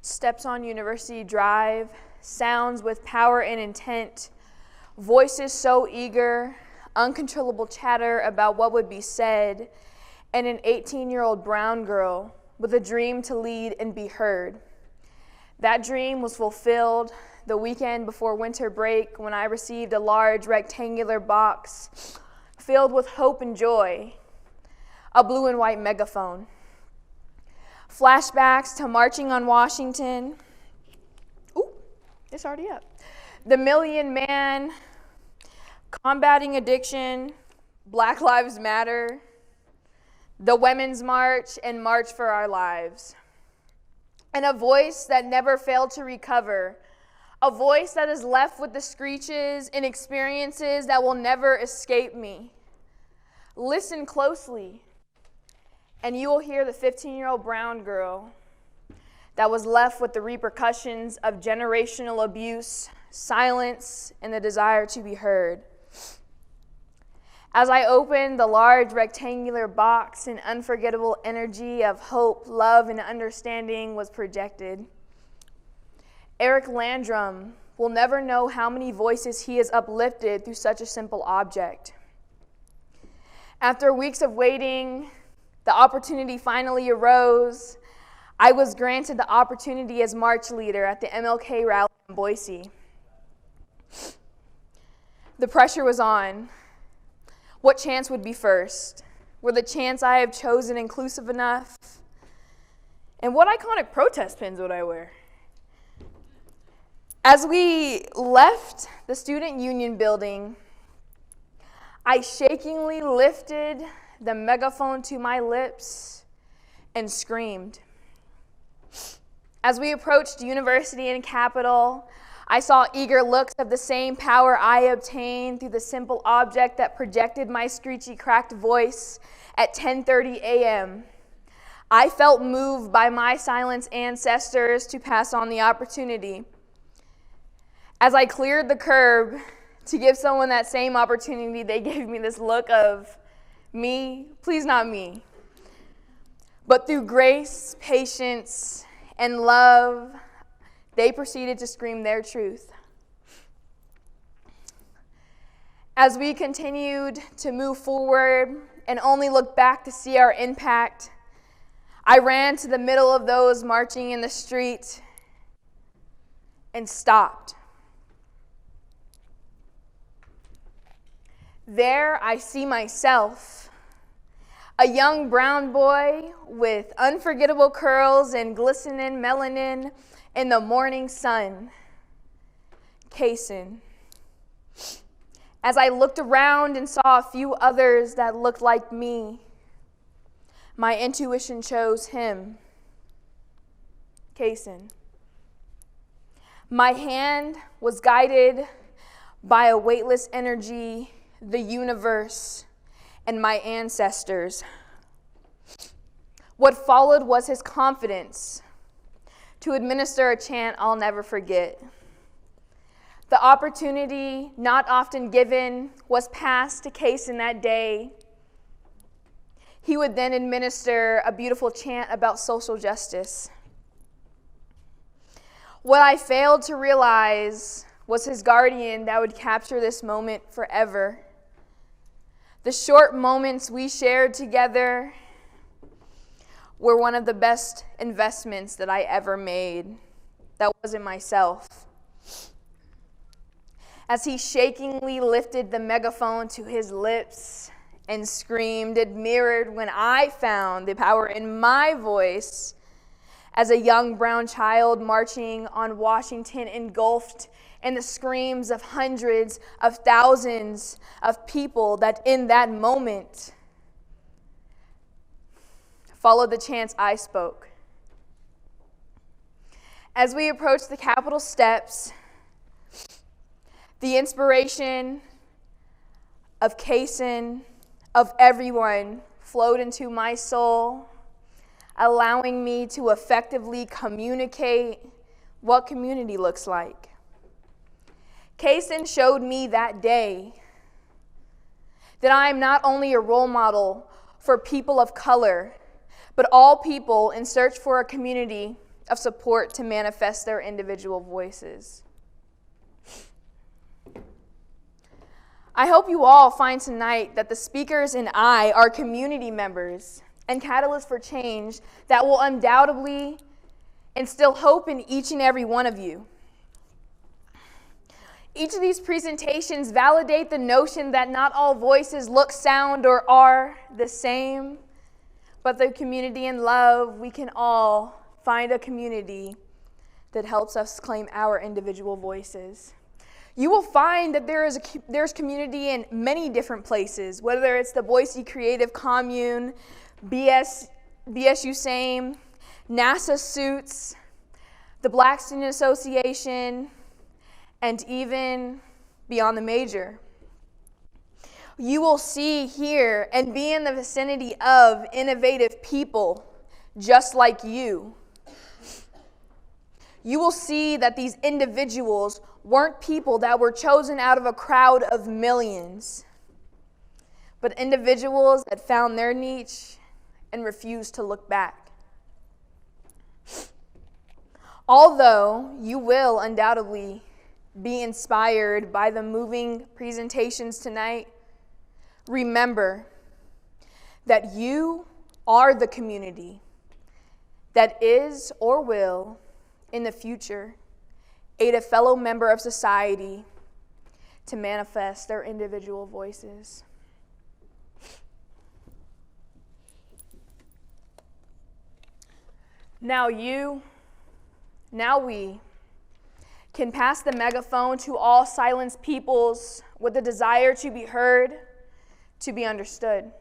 Steps on University Drive, sounds with power and intent, voices so eager, uncontrollable chatter about what would be said, and an 18-year-old brown girl with a dream to lead and be heard. That dream was fulfilled the weekend before winter break when I received a large rectangular box filled with hope and joy, a blue and white megaphone. Flashbacks to marching on Washington. Ooh, it's already up. The Million Man, combating addiction, Black Lives Matter, the Women's March, and March for Our Lives. And a voice that never failed to recover, a voice that is left with the screeches and experiences that will never escape me. Listen closely, and you will hear the 15-year-old brown girl that was left with the repercussions of generational abuse, silence, and the desire to be heard. As I opened the large rectangular box, an unforgettable energy of hope, love, and understanding was projected. Eric Landrum will never know how many voices he has uplifted through such a simple object. After weeks of waiting, the opportunity finally arose. I was granted the opportunity as March leader at the MLK rally in Boise. The pressure was on. What chance would be first? Were the chants I have chosen inclusive enough? And what iconic protest pins would I wear? As we left the student union building, I shakingly lifted the megaphone to my lips and screamed. As we approached University and Capitol, I saw eager looks of the same power I obtained through the simple object that projected my screechy, cracked voice at 10:30 a.m. I felt moved by my silenced ancestors to pass on the opportunity. As I cleared the curb to give someone that same opportunity, they gave me this look of, me? Please not me. But through grace, patience, and love, they proceeded to scream their truth. As we continued to move forward and only looked back to see our impact, I ran to the middle of those marching in the street and stopped. There I see myself, a young brown boy with unforgettable curls and glistening melanin in the morning sun, Kaysen. As I looked around and saw a few others that looked like me, my intuition chose him, Kaysen. My hand was guided by a weightless energy, the universe, and my ancestors. What followed was his confidence to administer a chant I'll never forget. The opportunity, not often given, was passed to Kaysen that day. He would then administer a beautiful chant about social justice. What I failed to realize was his guardian that would capture this moment forever. The short moments we shared together were one of the best investments that I ever made. That wasn't myself. As he shakingly lifted the megaphone to his lips and screamed, it mirrored when I found the power in my voice as a young brown child marching on Washington, engulfed in the screams of hundreds of thousands of people that in that moment followed the chants I spoke. As we approached the Capitol steps, the inspiration of Kaysen, of everyone, flowed into my soul, allowing me to effectively communicate what community looks like. Kaysen showed me that day that I am not only a role model for people of color, but all people in search for a community of support to manifest their individual voices. I hope you all find tonight that the speakers and I are community members and catalysts for change that will undoubtedly instill hope in each and every one of you. Each of these presentations validate the notion that not all voices look, sound, or are the same, but the community and love, we can all find a community that helps us claim our individual voices. You will find that there's community in many different places, whether it's the Boise Creative Commune, BSU SAME, NASA Suits, the Black Student Association, and even beyond the major. You will see, hear, and be in the vicinity of innovative people just like you. You will see that these individuals weren't people that were chosen out of a crowd of millions, but individuals that found their niche and refused to look back. Although you will undoubtedly be inspired by the moving presentations tonight, remember that you are the community that is or will, in the future, aid a fellow member of society to manifest their individual voices. Now we can pass the megaphone to all silenced peoples with a desire to be heard, to be understood.